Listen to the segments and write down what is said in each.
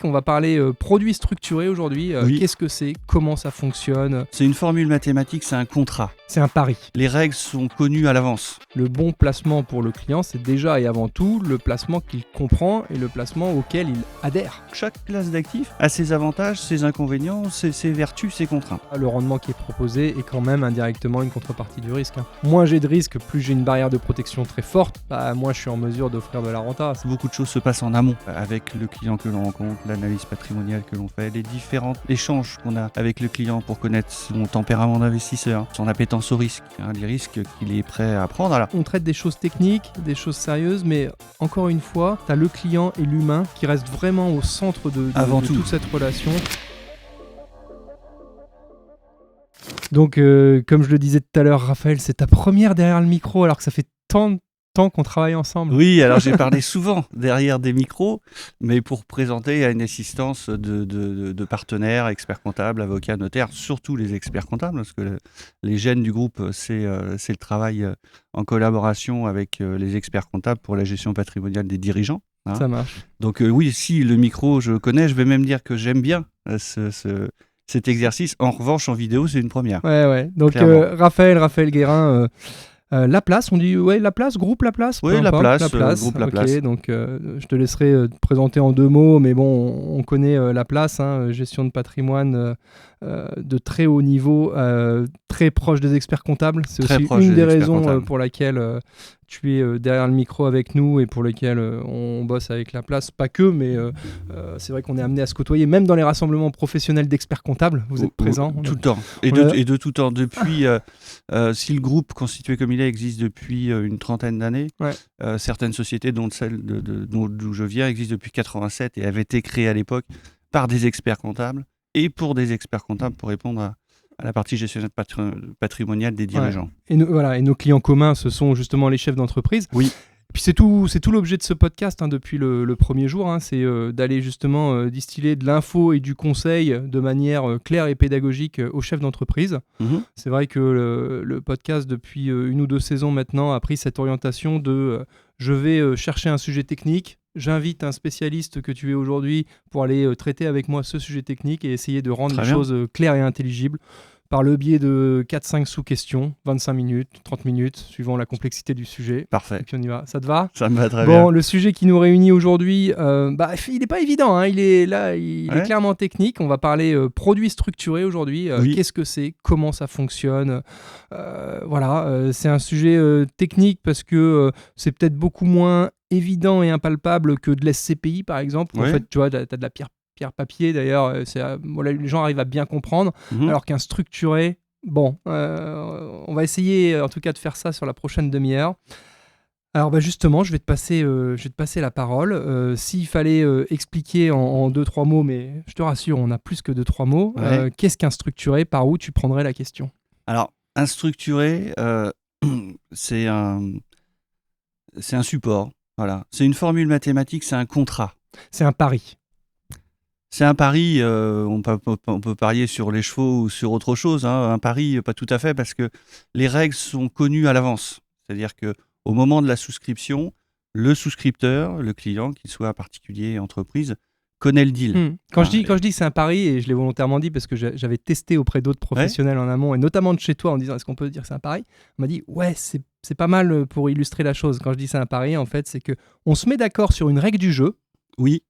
On va parler produits structurés aujourd'hui. Oui. Qu'est-ce que c'est? Comment ça fonctionne? C'est une formule mathématique, c'est un contrat. C'est un pari. Les règles sont connues à l'avance. Le bon placement pour le client, c'est déjà et avant tout le placement qu'il comprend et le placement auquel il adhère. Chaque classe d'actifs a ses avantages, ses inconvénients, ses vertus, ses contraintes. Le rendement qui est proposé est quand même indirectement une contrepartie du risque. Moins j'ai de risque, plus j'ai une barrière de protection très forte, moins je suis en mesure d'offrir de la renta. Beaucoup de choses se passent en amont avec le client que l'on rencontre, l'analyse patrimoniale que l'on fait, les différents échanges qu'on a avec le client pour connaître son tempérament d'investisseur, son appétence au risque, les risques qu'il est prêt à prendre. Alors, on traite des choses techniques, des choses sérieuses, mais encore une fois, tu as le client et l'humain qui restent vraiment au centre de toute cette relation. Donc, comme je le disais tout à l'heure, Raphaël, c'est ta première derrière le micro alors que ça fait tant de temps qu'on travaille ensemble. Oui, alors j'ai parlé souvent derrière des micros, mais pour présenter à une assistance de partenaires, experts comptables, avocats, notaires, surtout les experts comptables, parce que les gènes du groupe, c'est le travail en collaboration avec les experts comptables pour la gestion patrimoniale des dirigeants. Ça marche. Donc oui, si le micro, je connais, je vais même dire que j'aime bien cet exercice. En revanche, en vidéo, c'est une première. Ouais. Donc Raphaël Guérin, La Place, on dit La Place, groupe La Place. Oui, La Place, groupe La Place. Ok, donc je te laisserai te présenter en 2 mots, mais bon, on connaît La Place, gestion de patrimoine de très haut niveau, très proche des experts comptables. C'est très aussi une des raisons pour laquelle tu es derrière le micro avec nous et pour lesquelles on bosse avec La Place. Pas que, mais c'est vrai qu'on est amené à se côtoyer, même dans les rassemblements professionnels d'experts comptables. Vous êtes présents. Tout le temps. Et de tout temps. Depuis, si le groupe constitué comme il est existe depuis une trentaine d'années, certaines sociétés, dont celle d'où je viens, existent depuis 87 et avaient été créées à l'époque par des experts comptables et pour des experts comptables pour répondre à la partie gestionnaire patrimoniale des dirigeants. Et nos clients communs, ce sont justement les chefs d'entreprise. Oui. Et puis c'est tout l'objet de ce podcast depuis le premier jour, c'est d'aller justement distiller de l'info et du conseil de manière claire et pédagogique aux chefs d'entreprise. C'est vrai que le podcast, depuis 1 ou 2 saisons maintenant, a pris cette orientation de je vais chercher un sujet technique, j'invite un spécialiste que tu es aujourd'hui pour aller traiter avec moi ce sujet technique et essayer de rendre les choses claires et intelligibles par le biais de 4-5 sous-questions, 25 minutes, 30 minutes, suivant la complexité du sujet. Parfait. Et puis on y va. Ça te va? Ça me va très bien. Bon, le sujet qui nous réunit aujourd'hui, il n'est pas évident. Il est clairement technique. On va parler produits structurés aujourd'hui. Qu'est-ce que c'est? Comment ça fonctionne? C'est un sujet technique parce que c'est peut-être beaucoup moins évident et impalpable que de l'SCPI, par exemple. En fait, tu vois, tu as de la pierre papier d'ailleurs, les gens arrivent à bien comprendre, alors qu'un structuré, on va essayer en tout cas de faire ça sur la prochaine demi-heure. Alors justement, je vais te passer la parole. S'il fallait expliquer en 2-3 mots, mais je te rassure, on a plus que 2-3 mots, qu'est-ce qu'un structuré? Par où tu prendrais la question? Alors, un structuré, c'est un support. Voilà. C'est une formule mathématique, c'est un contrat. C'est un pari. C'est un pari, on peut parier sur les chevaux ou sur autre chose. Un pari, pas tout à fait, parce que les règles sont connues à l'avance. C'est-à-dire qu'au moment de la souscription, le souscripteur, le client, qu'il soit particulier, entreprise, connaît le deal. Quand je dis que c'est un pari, et je l'ai volontairement dit parce que j'avais testé auprès d'autres professionnels en amont, et notamment de chez toi, en disant est-ce qu'on peut dire que c'est un pari? On m'a dit c'est pas mal pour illustrer la chose. Quand je dis c'est un pari, en fait, c'est qu'on se met d'accord sur une règle du jeu. Oui.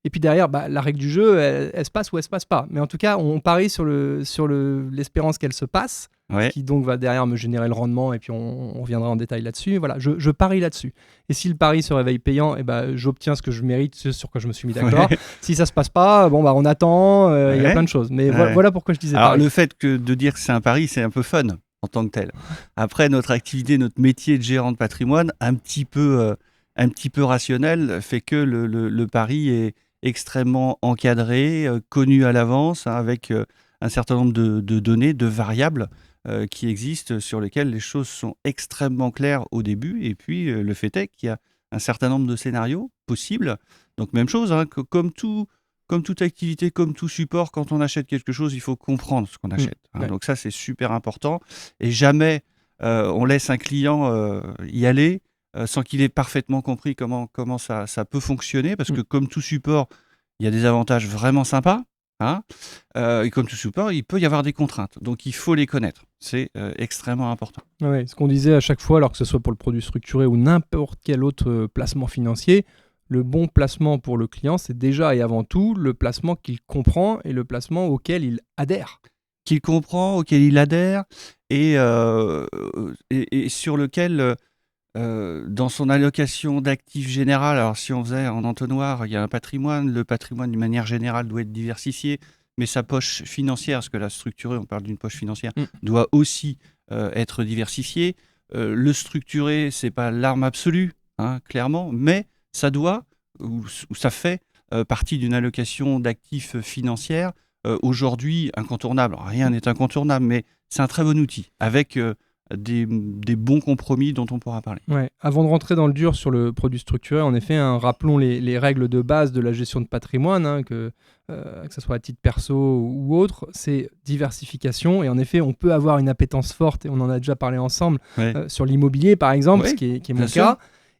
Et puis derrière, la règle du jeu, elle se passe ou elle se passe pas. Mais en tout cas, on parie sur l'espérance qu'elle se passe, qui donc va derrière me générer le rendement, et puis on reviendra en détail là-dessus. Voilà, je parie là-dessus. Et si le pari se réveille payant, j'obtiens ce que je mérite, ce sur quoi je me suis mis d'accord. Si ça se passe pas, on attend, il y a plein de choses. Mais voilà pourquoi je disais Alors, pari. le fait de dire que c'est un pari, c'est un peu fun en tant que tel. Après, notre activité, notre métier de gérant de patrimoine, un petit peu rationnel, fait que le pari est extrêmement encadré, connu à l'avance, avec un certain nombre de données, de variables qui existent, sur lesquelles les choses sont extrêmement claires au début. Et puis, le fait est qu'il y a un certain nombre de scénarios possibles. Donc, même chose, comme toute activité, comme tout support, quand on achète quelque chose, il faut comprendre ce qu'on achète. Donc ça, c'est super important. Et jamais on laisse un client y aller sans qu'il ait parfaitement compris comment ça peut fonctionner, parce que comme tout support, il y a des avantages vraiment sympas. Hein, et comme tout support, il peut y avoir des contraintes. Donc, il faut les connaître. C'est extrêmement important. Ouais, ce qu'on disait à chaque fois, alors que ce soit pour le produit structuré ou n'importe quel autre placement financier, le bon placement pour le client, c'est déjà et avant tout le placement qu'il comprend et le placement auquel il adhère. Qu'il comprend, auquel il adhère et sur lequel, dans son allocation d'actifs générale, alors si on faisait en entonnoir, il y a un patrimoine, le patrimoine d'une manière générale doit être diversifié, mais sa poche financière, parce que là, structuré, on parle d'une poche financière, doit aussi être diversifiée. Le structuré, c'est pas l'arme absolue, hein, clairement, mais ça doit, ou ça fait partie d'une allocation d'actifs financières, aujourd'hui incontournable. Rien n'est incontournable, mais c'est un très bon outil, avec des bons compromis dont on pourra parler. Ouais. Avant de rentrer dans le dur sur le produit structuré, en effet, rappelons les règles de base de la gestion de patrimoine, hein, que ce soit à titre perso ou autre, c'est diversification. Et en effet, on peut avoir une appétence forte, et on en a déjà parlé ensemble, sur l'immobilier, par exemple, ce qui est mon cas.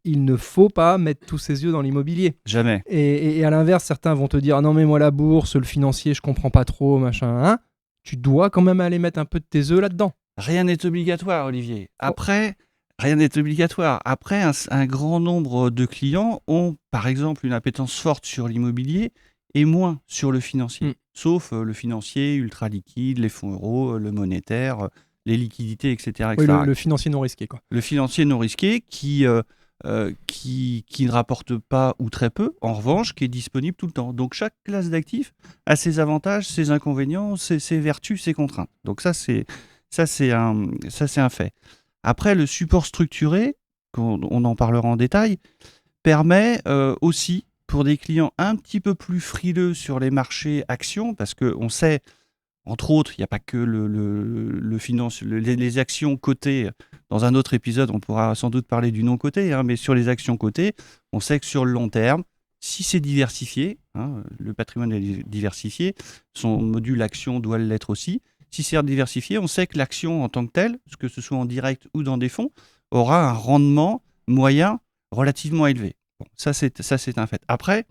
Il ne faut pas mettre tous ses œufs dans l'immobilier. Jamais. Et à l'inverse, certains vont te dire « Non, mais moi, la bourse, le financier, je comprends pas trop, machin. Hein » Tu dois quand même aller mettre un peu de tes œufs là-dedans. Rien n'est obligatoire, Olivier. Après, rien n'est obligatoire. Après, un grand nombre de clients ont, par exemple, une appétence forte sur l'immobilier et moins sur le financier. Sauf le financier ultra liquide, les fonds euros, le monétaire, les liquidités, etc. Oui, le financier non risqué, quoi. Le financier non risqué qui ne rapporte pas ou très peu, en revanche, qui est disponible tout le temps. Donc chaque classe d'actifs a ses avantages, ses inconvénients, ses vertus, ses contraintes. Donc ça, c'est un fait. Après, le support structuré, on en parlera en détail, permet aussi, pour des clients un petit peu plus frileux sur les marchés actions, parce qu'on sait, entre autres, il n'y a pas que les actions cotées. Dans un autre épisode, on pourra sans doute parler du non coté, hein, mais sur les actions cotées, on sait que sur le long terme, si c'est diversifié, hein, le patrimoine est diversifié, son module action doit l'être aussi. Si c'est diversifié, on sait que l'action en tant que telle, que ce soit en direct ou dans des fonds, aura un rendement moyen relativement élevé. Bon, ça, c'est un fait. Après,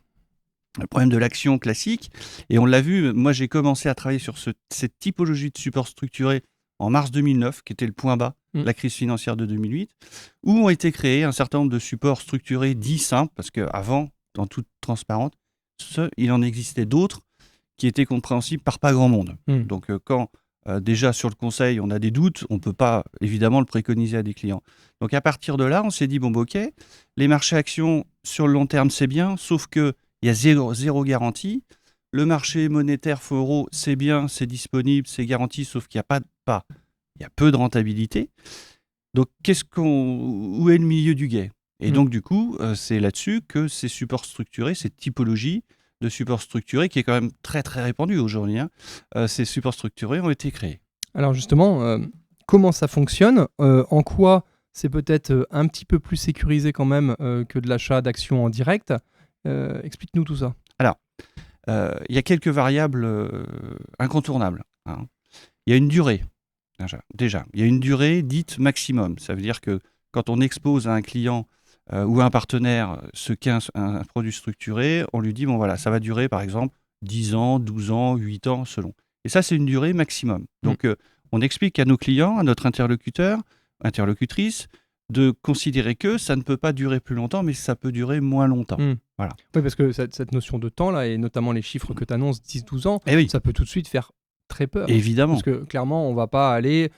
le problème de l'action classique, et on l'a vu, moi j'ai commencé à travailler sur cette typologie de support structuré en mars 2009, qui était le point bas de la crise financière de 2008, où ont été créés un certain nombre de supports structurés dits simples, parce qu'avant, dans toute transparence, il en existait d'autres qui étaient compréhensibles par pas grand monde. Donc quand déjà sur le conseil, on a des doutes, on ne peut pas évidemment le préconiser à des clients. Donc à partir de là, on s'est dit, bon, ok, les marchés actions sur le long terme, c'est bien, sauf qu'il y a zéro garantie. Le marché monétaire fonds euros, c'est bien, c'est disponible, c'est garanti, sauf qu'il n'y a il y a peu de rentabilité. Donc où est le milieu du gué ? Et donc du coup, c'est là-dessus que ces supports structurés, cette typologie de support structuré qui est quand même très très répandu aujourd'hui. Hein. Ces supports structurés ont été créés. Alors justement, comment ça fonctionne ? En quoi c'est peut-être un petit peu plus sécurisé quand même que de l'achat d'actions en direct ? Explique-nous tout ça. Alors, il y a quelques variables incontournables. Hein. Il y a une durée. Déjà, il y a une durée dite maximum. Ça veut dire que quand on expose à un client ou à un partenaire ce qu'est un produit structuré, on lui dit, bon voilà, ça va durer par exemple 10 ans, 12 ans, 8 ans, selon. Et ça, c'est une durée maximum. Donc, on explique à nos clients, à notre interlocutrice, de considérer que ça ne peut pas durer plus longtemps, mais ça peut durer moins longtemps. Voilà. Oui, parce que cette notion de temps, là, et notamment les chiffres que tu annonces, 10-12 ans, ça peut tout de suite faire très peur. Évidemment. Parce que clairement, on ne va pas aller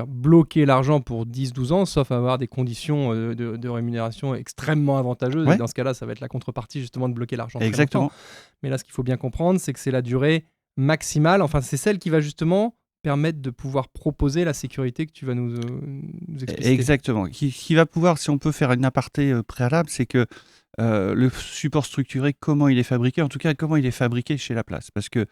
bloquer l'argent pour 10-12 ans, sauf avoir des conditions de rémunération extrêmement avantageuses. Et dans ce cas-là, ça va être la contrepartie justement de bloquer l'argent. Exactement. Mais là, ce qu'il faut bien comprendre, c'est que c'est la durée maximale. Enfin, c'est celle qui va justement permettre de pouvoir proposer la sécurité que tu vas nous expliquer. Exactement. Qui va pouvoir, si on peut faire une aparté préalable, c'est que le support structuré, comment il est fabriqué, en tout cas comment il est fabriqué chez La Place. Parce que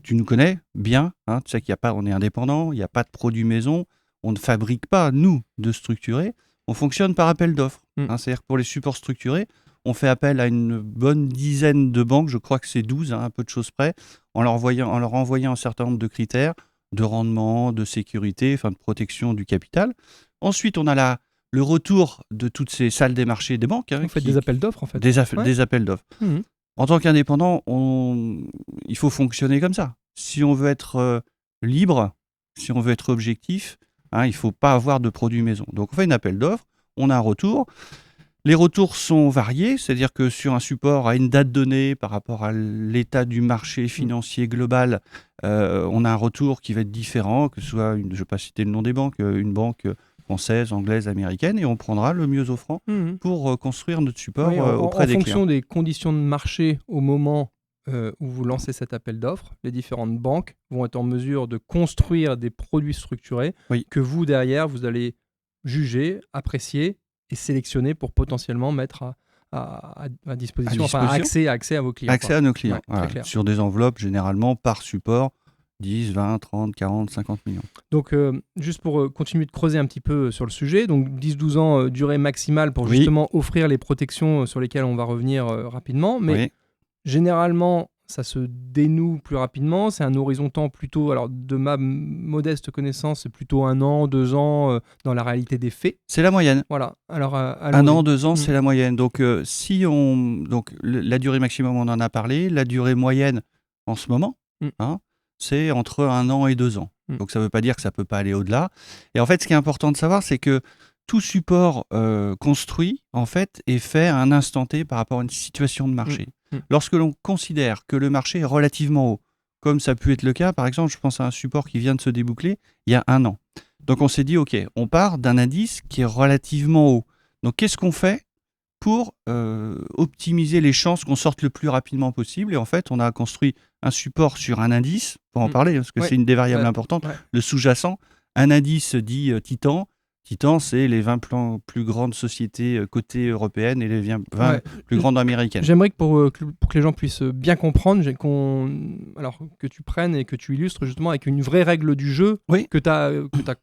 tu nous connais bien, hein, tu sais on est indépendant, il n'y a pas de produit maison, on ne fabrique pas, nous, de structuré, on fonctionne par appel d'offres. Hein, c'est-à-dire que pour les supports structurés, on fait appel à une bonne dizaine de banques, je crois que c'est 12, hein, un peu de choses près, en leur envoyant un certain nombre de critères de rendement, de sécurité, de protection du capital. Ensuite, on a le retour de toutes ces salles des marchés des banques. Hein, vous faites des appels d'offres, en fait. Des appels d'offres. En tant qu'indépendant, il faut fonctionner comme ça. Si on veut être libre, si on veut être objectif, il ne faut pas avoir de produits maison. Donc on fait un appel d'offres, on a un retour. Les retours sont variés, c'est-à-dire que sur un support à une date donnée par rapport à l'état du marché financier global, on a un retour qui va être différent, que ce soit, je ne vais pas citer le nom des banques, une banque française, anglaise, américaine, et on prendra le mieux offrant pour construire notre support auprès des clients. En fonction des conditions de marché au moment où vous lancez cet appel d'offres, les différentes banques vont être en mesure de construire des produits structurés que vous, derrière, vous allez juger, apprécier et sélectionner pour potentiellement mettre à disposition, enfin accès à vos clients. Accès à nos clients, sur des enveloppes généralement par support, 10, 20, 30, 40, 50 millions. Donc, juste pour continuer de creuser un petit peu sur le sujet, donc 10-12 ans, durée maximale pour justement offrir les protections sur lesquelles on va revenir rapidement, mais généralement, ça se dénoue plus rapidement. C'est un horizon temps plutôt, alors de ma modeste connaissance, c'est plutôt 1 an, 2 ans dans la réalité des faits. C'est la moyenne. Voilà. Alors, 1 an, 2 ans, c'est la moyenne. Donc, la durée maximum, on en a parlé. La durée moyenne en ce moment, c'est entre 1 an et 2 ans. Donc, ça ne veut pas dire que ça ne peut pas aller au-delà. Et en fait, ce qui est important de savoir, c'est que tout support construit, en fait, est fait à un instant T par rapport à une situation de marché. Lorsque l'on considère que le marché est relativement haut, comme ça a pu être le cas, par exemple, je pense à un support qui vient de se déboucler il y a 1 an. Donc on s'est dit, ok, on part d'un indice qui est relativement haut. Donc qu'est-ce qu'on fait pour optimiser les chances qu'on sorte le plus rapidement possible? Et en fait, on a construit un support sur un indice, pour en parler, parce que c'est une des variables importantes, le sous-jacent. Un indice dit Titan. Titan, c'est les 20 plus grandes sociétés cotées européennes et les 20 plus grandes américaines. J'aimerais que pour que les gens puissent bien comprendre, alors que tu prennes et que tu illustres justement avec une vraie règle du jeu que tu as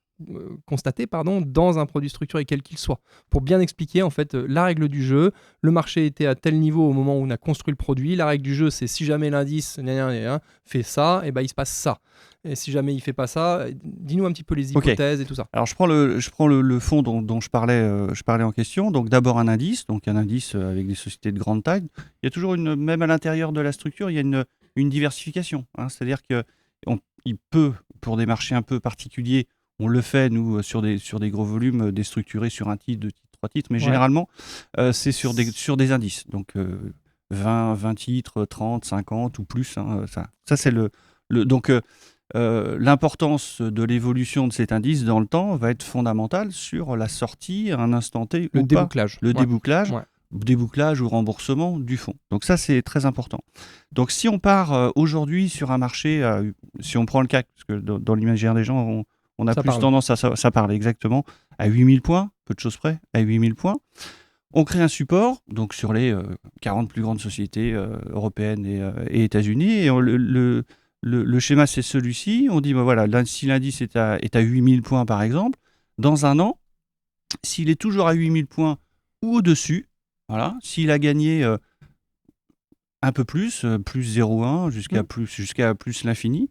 constaté dans un produit structuré, quel qu'il soit. Pour bien expliquer en fait la règle du jeu, le marché était à tel niveau au moment où on a construit le produit. La règle du jeu, c'est si jamais l'indice fait ça, et il se passe ça. Et si jamais il ne fait pas ça, dis-nous un petit peu les hypothèses et tout ça. Alors je prends le fond dont je parlais en question. Donc d'abord un indice avec des sociétés de grande taille. Il y a toujours même à l'intérieur de la structure, il y a une diversification. C'est-à-dire qu'il peut, pour des marchés un peu particuliers, on le fait nous sur des gros volumes déstructurés sur un titre, 2 titres, 3 titres, mais généralement c'est sur des indices. Donc 20 titres, 30, 50 ou plus. Ça c'est donc l'importance de l'évolution de cet indice dans le temps va être fondamentale sur la sortie à un instant T ou débouclage. Pas. Le débouclage ou remboursement du fonds. Donc ça, c'est très important. Donc si on part aujourd'hui sur un marché, si on prend le CAC, parce que dans l'imaginaire des gens, on a tendance à ça parle exactement, à 8000 points, peu de choses près, à 8000 points. On crée un support, donc sur les 40 plus grandes sociétés européennes et États-Unis, et le schéma, c'est celui-ci. On dit, si l'indice est à 8000 points, par exemple, dans 1 an, s'il est toujours à 8000 points ou au-dessus, s'il a gagné un peu plus 0,1 jusqu'à plus l'infini,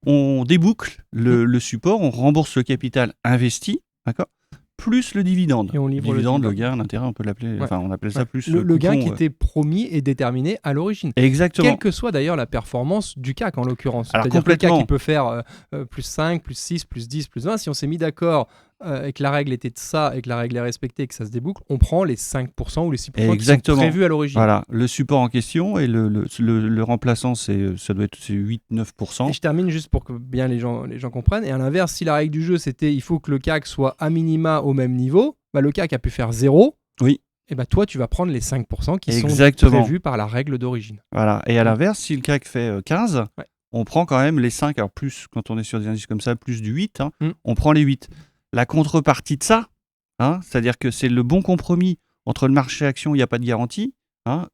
on déboucle le support, on rembourse le capital investi, d'accord, plus le dividende. Et on livre le dividende, le gain, l'intérêt, on peut l'appeler, on appelle ça plus le gain qui était promis et déterminé à l'origine. Exactement. Quelle que soit d'ailleurs la performance du CAC en l'occurrence. Alors, c'est-à-dire que le CAC il peut faire plus 5, plus 6, plus 10, plus 20. Si on s'est mis d'accord et que la règle était de ça et que la règle est respectée et que ça se déboucle, on prend les 5% ou les 6% qui sont prévus à l'origine. Voilà, le support en question et le remplaçant, ça doit être 8-9%. Et je termine juste pour que bien les gens comprennent. Et à l'inverse, si la règle du jeu c'était il faut que le CAC soit à minima au même niveau, le CAC a pu faire 0. Oui. Et toi, tu vas prendre les 5% qui sont prévus par la règle d'origine. Voilà. Et à l'inverse, si le CAC fait 15, on prend quand même les 5. Alors plus, quand on est sur des indices comme ça, plus du 8, on prend les 8. La contrepartie de ça, c'est-à-dire que c'est le bon compromis entre le marché action où il n'y a pas de garantie,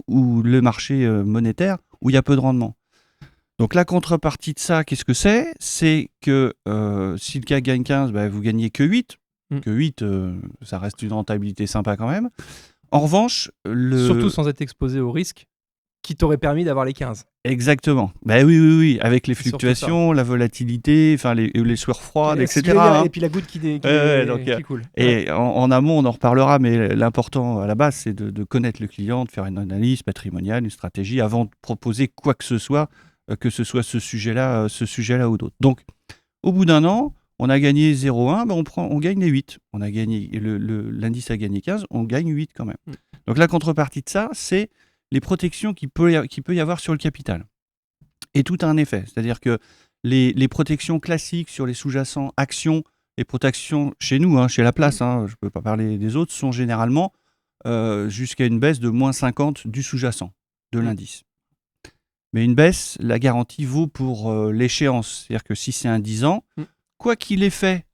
ou le marché monétaire où il y a peu de rendement. Donc la contrepartie de ça, qu'est-ce que c'est? C'est que si le CAC gagne 15, vous gagnez que 8. Que 8, ça reste une rentabilité sympa quand même. En revanche, surtout sans être exposé au risque qui t'aurait permis d'avoir les 15. Exactement. Ben oui. Avec les fluctuations, la volatilité, les sueurs froides, etc. Et puis la goutte qui coule. Et en amont, on en reparlera, mais l'important à la base, c'est de connaître le client, de faire une analyse patrimoniale, une stratégie, avant de proposer quoi que ce soit ce sujet-là ou d'autres. Donc, au bout d'un an, on a gagné 0,1, on gagne les 8. On a gagné, l'indice a gagné 15, on gagne 8 quand même. Donc la contrepartie de ça, c'est les protections qu'il peut y avoir sur le capital. Et tout a un effet. C'est-à-dire que les protections classiques sur les sous-jacents actions, les protections chez nous, chez la place, je ne peux pas parler des autres, sont généralement jusqu'à une baisse de moins 50 du sous-jacent, de l'indice. Mais une baisse, la garantie vaut pour l'échéance. C'est-à-dire que si c'est un 10 ans, quoi qu'il ait fait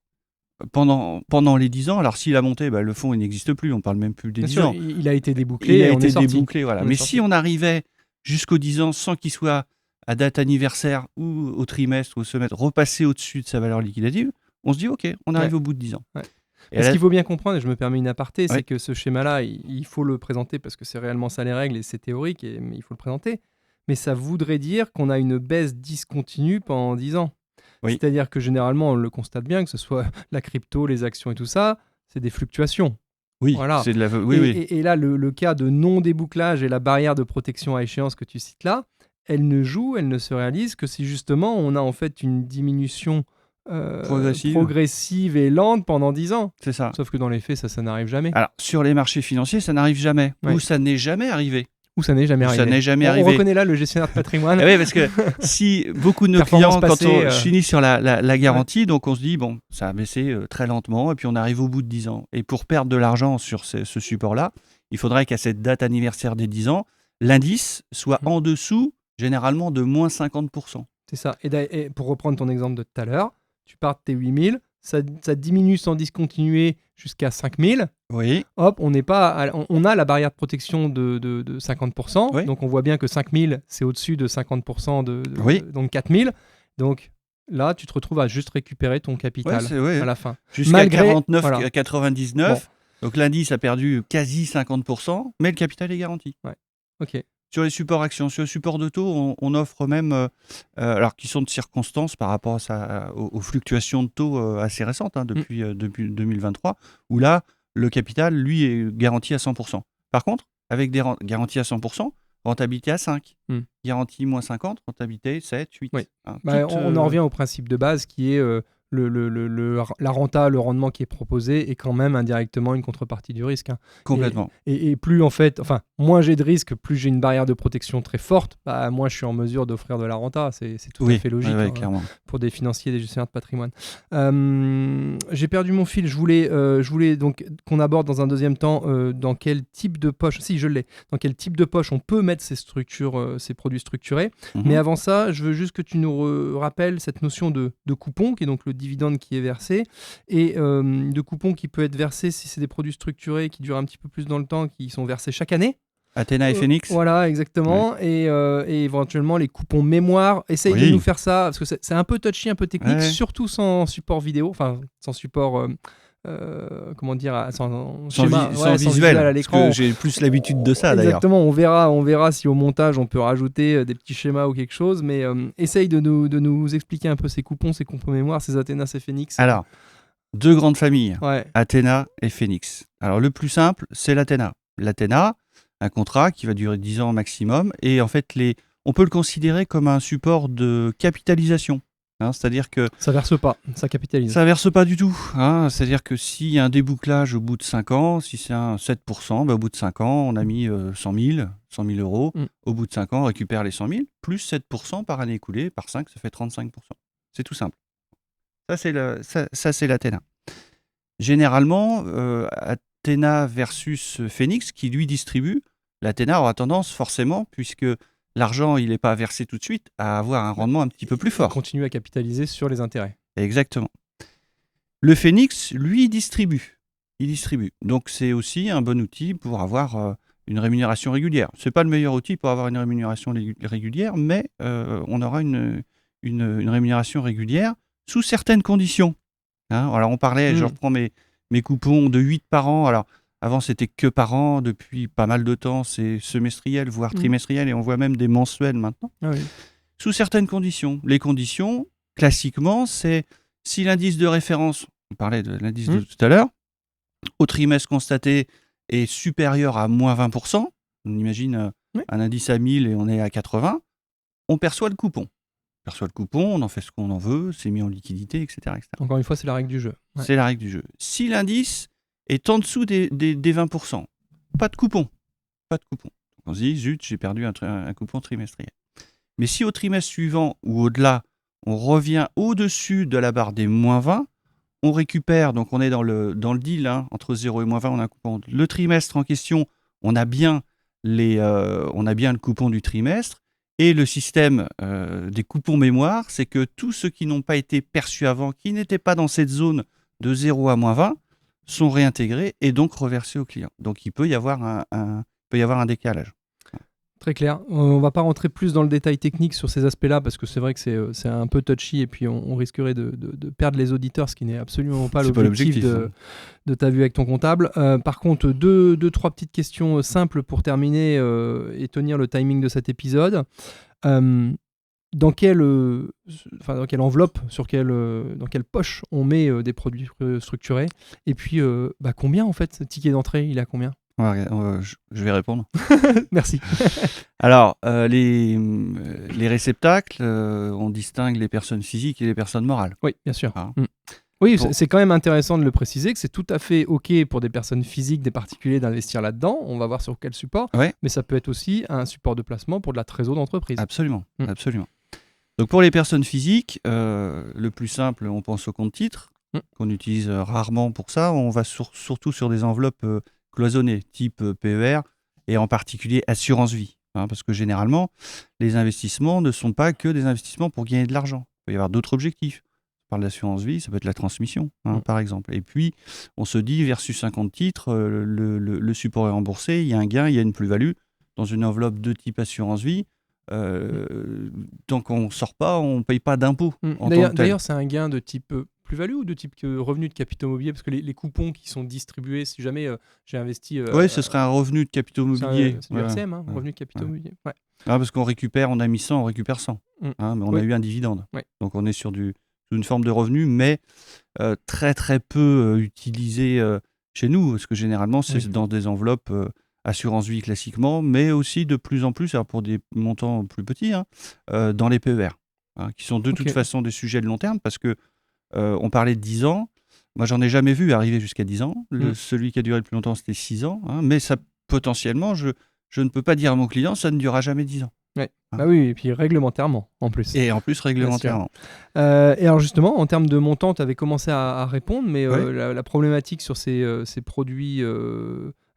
pendant les 10 ans, alors s'il a monté, le fonds il n'existe plus, on ne parle même plus des 10 ans. Il a été débouclé. Voilà. Mais si on arrivait jusqu'aux 10 ans sans qu'il soit à date anniversaire ou au trimestre ou au semestre repassé au-dessus de sa valeur liquidative, on se dit ok, on arrive au bout de 10 ans. Ouais. Et ce qu'il faut bien comprendre, et je me permets une aparté, c'est que ce schéma-là, il faut le présenter parce que c'est réellement ça les règles et c'est théorique, mais il faut le présenter. Mais ça voudrait dire qu'on a une baisse discontinue pendant 10 ans. Oui. C'est-à-dire que généralement, on le constate bien, que ce soit la crypto, les actions et tout ça, c'est des fluctuations. Oui, voilà. C'est de la... Et là, le cas de non-débouclage et la barrière de protection à échéance que tu cites là, elle ne se réalise que si justement on a en fait une diminution progressive et lente pendant 10 ans. C'est ça. Sauf que dans les faits, ça n'arrive jamais. Alors, sur les marchés financiers, ça n'arrive jamais. Ou ça n'est jamais arrivé. Ou ça n'est jamais arrivé. On reconnaît là le gestionnaire de patrimoine. Oui, parce que si beaucoup de nos clients, quand on finit sur la garantie, donc on se dit, bon, ça a baissé très lentement, et puis on arrive au bout de 10 ans. Et pour perdre de l'argent sur ce support-là, il faudrait qu'à cette date anniversaire des 10 ans, l'indice soit en dessous, généralement, de moins 50%. C'est ça. Et pour reprendre ton exemple de tout à l'heure, tu pars de tes 8000, ça diminue sans discontinuer jusqu'à 5000. Oui. Hop, on a la barrière de protection de 50%. Oui. Donc on voit bien que 5000, c'est au-dessus de 50% donc 4000. Donc là, tu te retrouves à juste récupérer ton capital à la fin. Jusqu'à 49,99. Bon. Donc l'indice a perdu quasi 50%, mais le capital est garanti. Ouais. Ok. Sur les supports actions, sur le support de taux, on offre même, alors qui sont de circonstances par rapport aux fluctuations de taux assez récentes depuis 2023, où là, le capital, lui, est garanti à 100%. Par contre, avec des garanties à 100%, rentabilité à 5. Garantie moins 50, rentabilité 7, 8. Oui. On en revient au principe de base qui est la renta, le rendement qui est proposé est quand même indirectement une contrepartie du risque. Complètement. Et plus moins j'ai de risque, plus j'ai une barrière de protection très forte, moins je suis en mesure d'offrir de la renta. C'est tout à fait logique pour des financiers, des gestionnaires de patrimoine. J'ai perdu mon fil. Je voulais donc qu'on aborde dans un deuxième temps dans quel type de poche, dans quel type de poche on peut mettre ces produits structurés. Mais avant ça, je veux juste que tu nous rappelles cette notion de coupon, qui est donc le dividende qui est versé, et de coupon qui peut être versé si c'est des produits structurés qui durent un petit peu plus dans le temps, qui sont versés chaque année. Athéna et Phoenix. Voilà, exactement. Ouais. Et éventuellement les coupons mémoire. Essaye de nous faire ça, parce que c'est un peu touchy, un peu technique, surtout sans support vidéo, sans support... sans visuel à l'écran. Parce que j'ai plus l'habitude de ça d'ailleurs. Exactement, on verra si au montage on peut rajouter des petits schémas ou quelque chose, mais essaye de nous expliquer un peu ces coupons mémoire, ces Athéna, ces Phoenix. Alors, deux grandes familles, Athéna et Phoenix. Alors le plus simple, c'est l'Athéna. L'Athéna, un contrat qui va durer 10 ans maximum, et en fait on peut le considérer comme un support de capitalisation. C'est-à-dire que ça verse pas, ça capitalise. Ça verse pas du tout. C'est-à-dire que s'il y a un débouclage au bout de 5 ans, si c'est un 7%, au bout de 5 ans, on a mis 100 000 euros. Au bout de 5 ans, on récupère les 100 000, plus 7% par année écoulée, par 5, ça fait 35%. C'est tout simple. Ça, c'est l'Athéna. Généralement, Athéna versus Phoenix, qui lui distribue, l'Athéna aura tendance forcément, puisque l'argent, il n'est pas versé tout de suite, à avoir un rendement un petit peu plus fort. Continue à capitaliser sur les intérêts. Exactement. Le Phoenix, lui, il distribue. Donc, c'est aussi un bon outil pour avoir une rémunération régulière. Ce n'est pas le meilleur outil pour avoir une rémunération régulière, mais on aura une rémunération régulière sous certaines conditions. Alors, on parlait, je reprends mes coupons de 8 par an. Alors, Avant, c'était que par an. Depuis pas mal de temps, c'est semestriel, voire trimestriel. Et on voit même des mensuels maintenant. Ah oui. Sous certaines conditions. Les conditions, classiquement, c'est si l'indice de référence, on parlait de l'indice de tout à l'heure, au trimestre constaté est supérieur à moins 20%, on imagine un indice à 1000 et on est à 80, on perçoit le coupon. On en fait ce qu'on en veut, c'est mis en liquidité, etc. Encore une fois, c'est la règle du jeu. Ouais. C'est la règle du jeu. Si l'indice est en dessous des 20%, pas de coupon. Donc on se dit, zut, j'ai perdu un coupon trimestriel. Mais si au trimestre suivant ou au-delà, on revient au-dessus de la barre des moins 20, on récupère, donc on est dans le deal, entre 0 et moins 20, on a un coupon. Le trimestre en question, on a bien le coupon du trimestre. Et le système des coupons mémoire, c'est que tous ceux qui n'ont pas été perçus avant, qui n'étaient pas dans cette zone de 0 à moins 20, sont réintégrés et donc reversés au client. Donc il peut y avoir un décalage. Très clair. On ne va pas rentrer plus dans le détail technique sur ces aspects-là parce que c'est vrai que c'est un peu touchy et puis on risquerait de perdre les auditeurs, ce qui n'est absolument pas l'objectif de ta vue avec ton comptable. Par contre, deux, trois petites questions simples pour terminer et tenir le timing de cet épisode. Dans quelle enveloppe, dans quelle poche on met des produits structurés et puis combien en fait, ce ticket d'entrée, il a combien ? Je vais répondre. Merci. Alors, les réceptacles, on distingue les personnes physiques et les personnes morales. Oui, bien sûr. Oui, c'est quand même intéressant de le préciser que c'est tout à fait OK pour des personnes physiques, des particuliers d'investir là-dedans. On va voir sur quel support. Ouais. Mais ça peut être aussi un support de placement pour de la trésor d'entreprise. Absolument, absolument. Donc pour les personnes physiques, le plus simple, on pense au compte titre, qu'on utilise rarement pour ça. On va surtout sur des enveloppes cloisonnées, type PER, et en particulier assurance vie. Parce que généralement, les investissements ne sont pas que des investissements pour gagner de l'argent. Il peut y avoir d'autres objectifs. On parle d'assurance vie, ça peut être la transmission, par exemple. Et puis, on se dit, versus 50 titres, le support est remboursé, il y a un gain, il y a une plus-value. Dans une enveloppe de type assurance vie, tant qu'on ne sort pas, on ne paye pas d'impôt. D'ailleurs, c'est un gain de type plus-value ou de type revenu de capitaux mobiliers? Parce que les coupons qui sont distribués, si jamais j'ai investi... oui, ce serait un revenu de capitaux mobiliers. C'est du RCM, revenu de capitaux mobiliers. Ouais. Parce qu'on récupère, on a mis 100, on récupère 100. Mais on a eu un dividende. Ouais. Donc on est sur une forme de revenu, mais très très peu utilisé chez nous. Parce que généralement, c'est dans des enveloppes assurance vie classiquement, mais aussi de plus en plus, alors pour des montants plus petits, dans les PER, qui sont de toute façon des sujets de long terme, parce que on parlait de 10 ans. Moi, j'en ai jamais vu arriver jusqu'à 10 ans. Celui qui a duré le plus longtemps, c'était 6 ans. Mais ça, potentiellement, je ne peux pas dire à mon client, ça ne durera jamais 10 ans. Ouais. Bah oui, et puis réglementairement, en plus. Et en plus, réglementairement. Et alors justement, en termes de montant, tu avais commencé à répondre, mais la problématique sur ces produits...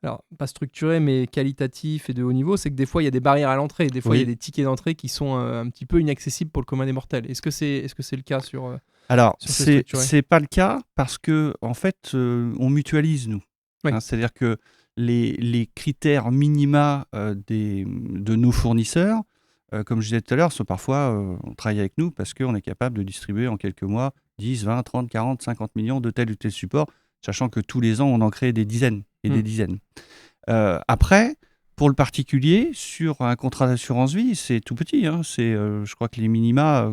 alors, pas structurés, mais qualitatifs et de haut niveau, c'est que des fois, il y a des barrières à l'entrée. Des fois, il y a des tickets d'entrée qui sont un petit peu inaccessibles pour le commun des mortels. Est-ce que c'est le cas sur... Alors, c'est pas le cas parce que en fait, on mutualise, nous. C'est-à-dire que les critères minima de nos fournisseurs, comme je disais tout à l'heure, sont parfois, on travaille avec nous parce qu'on est capable de distribuer en quelques mois 10, 20, 30, 40, 50 millions de tel ou tel support, sachant que tous les ans, on en crée des dizaines et des dizaines. Après, pour le particulier, sur un contrat d'assurance vie, c'est tout petit. Je crois que les minima,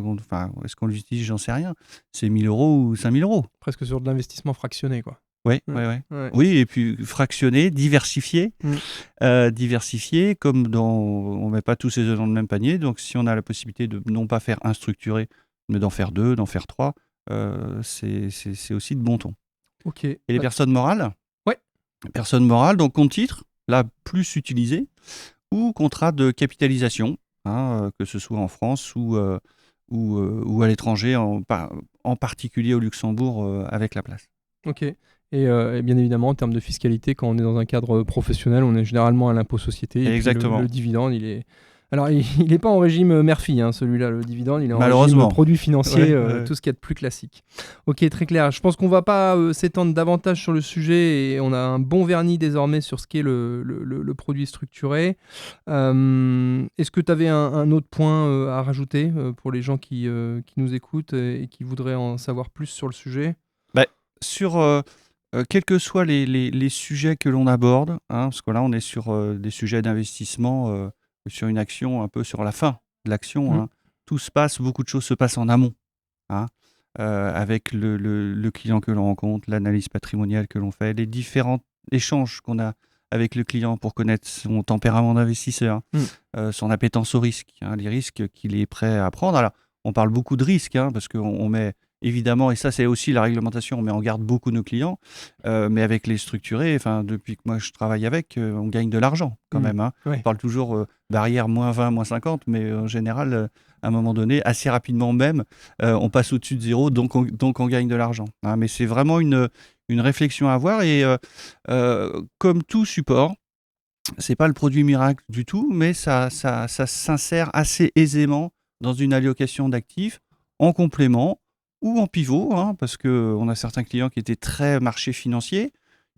est-ce qu'on les utilise, j'en sais rien, c'est 1 000 euros ou 5 000 euros. Presque sur de l'investissement fractionné, quoi. Oui, oui, et puis fractionné, diversifié. Diversifié, comme on ne met pas tous ses œufs dans le même panier. Donc, si on a la possibilité de non pas faire un structuré, mais d'en faire 2, d'en faire 3, c'est aussi de bon ton. Ok. Et les personnes morales? Ouais. Personnes morales, donc compte titre, là, plus utilisé, ou contrat de capitalisation, que ce soit en France ou à l'étranger, en particulier au Luxembourg, avec la place. Ok. Et bien évidemment, en termes de fiscalité, quand on est dans un cadre professionnel, on est généralement à l'impôt société. Et exactement. Le dividende, il est... Alors, il n'est pas en régime Murphy, celui-là, le dividende, il est en régime produit financier, tout ce qu'il y a de plus classique. Ok, très clair. Je pense qu'on ne va pas s'étendre davantage sur le sujet et on a un bon vernis désormais sur ce qu'est le produit structuré. Est-ce que tu avais un autre point à rajouter pour les gens qui nous écoutent et qui voudraient en savoir plus sur le sujet ? Sur quels que soient les sujets que l'on aborde, hein, parce que là, on est sur des sujets d'investissement, sur une action, un peu sur la fin de l'action. Hein. Beaucoup de choses se passent en amont. Hein, avec le client que l'on rencontre, l'analyse patrimoniale que l'on fait, les différents échanges qu'on a avec le client pour connaître son tempérament d'investisseur, son appétence au risque, hein, les risques qu'il est prêt à prendre. Alors, on parle beaucoup de risques, hein, parce qu'on met évidemment, et ça c'est aussi la réglementation, on met en garde beaucoup nos clients, mais avec les structurés, depuis que moi je travaille avec, on gagne de l'argent quand même. Hein. Ouais. On parle toujours barrière moins 20, moins 50, mais en général, à un moment donné, assez rapidement même, on passe au-dessus de zéro, donc on gagne de l'argent. Hein. Mais c'est vraiment une réflexion à avoir, et comme tout support, c'est pas le produit miracle du tout, mais ça s'insère assez aisément dans une allocation d'actifs en complément ou en pivot, hein, parce qu'on a certains clients qui étaient très marché financier,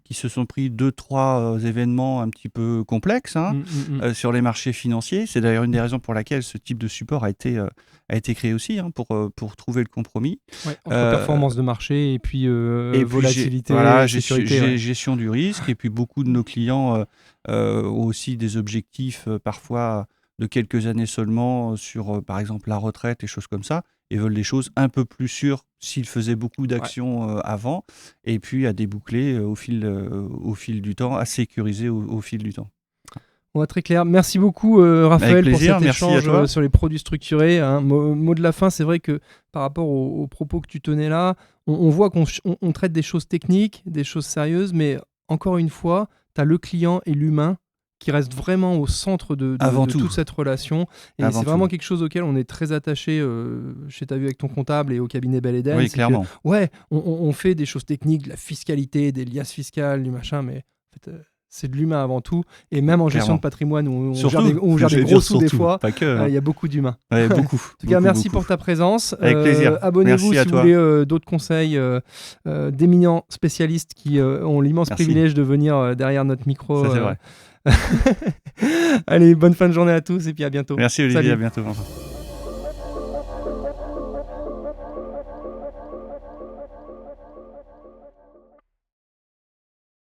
qui se sont pris 2-3 événements un petit peu complexes sur les marchés financiers. C'est d'ailleurs une des raisons pour laquelle ce type de support a été créé aussi, hein, pour trouver le compromis. Ouais, entre performance de marché et puis volatilité, gestion du risque. Et puis beaucoup de nos clients ont aussi des objectifs parfois de quelques années seulement sur, par exemple, la retraite et choses comme ça, et veulent des choses un peu plus sûres s'ils faisaient beaucoup d'actions avant, et puis à déboucler au fil du temps, à sécuriser au fil du temps. Ouais, très clair. Merci beaucoup Raphaël pour cet échange sur les produits structurés. Hein. Mot de la fin, c'est vrai que par rapport aux propos que tu tenais là, on voit qu'on traite des choses techniques, des choses sérieuses, mais encore une fois, tu as le client et l'humain qui reste vraiment au centre de toute cette relation. Et c'est vraiment quelque chose auquel on est très attaché chez T'as vu avec ton comptable et au cabinet Bell & Dean. Oui, clairement. On fait des choses techniques, de la fiscalité, des liasses fiscales, du machin, mais en fait, c'est de l'humain avant tout. Et même en gestion de patrimoine, où on gère des gros sous des fois, il y a beaucoup d'humains. Ouais, beaucoup. En tout cas, merci pour ta présence. Avec plaisir. Abonnez-vous si vous voulez d'autres conseils d'éminents spécialistes qui ont l'immense privilège de venir derrière notre micro. Ça, c'est vrai. Allez, bonne fin de journée à tous et puis à bientôt. Merci Olivier, Salut. À bientôt.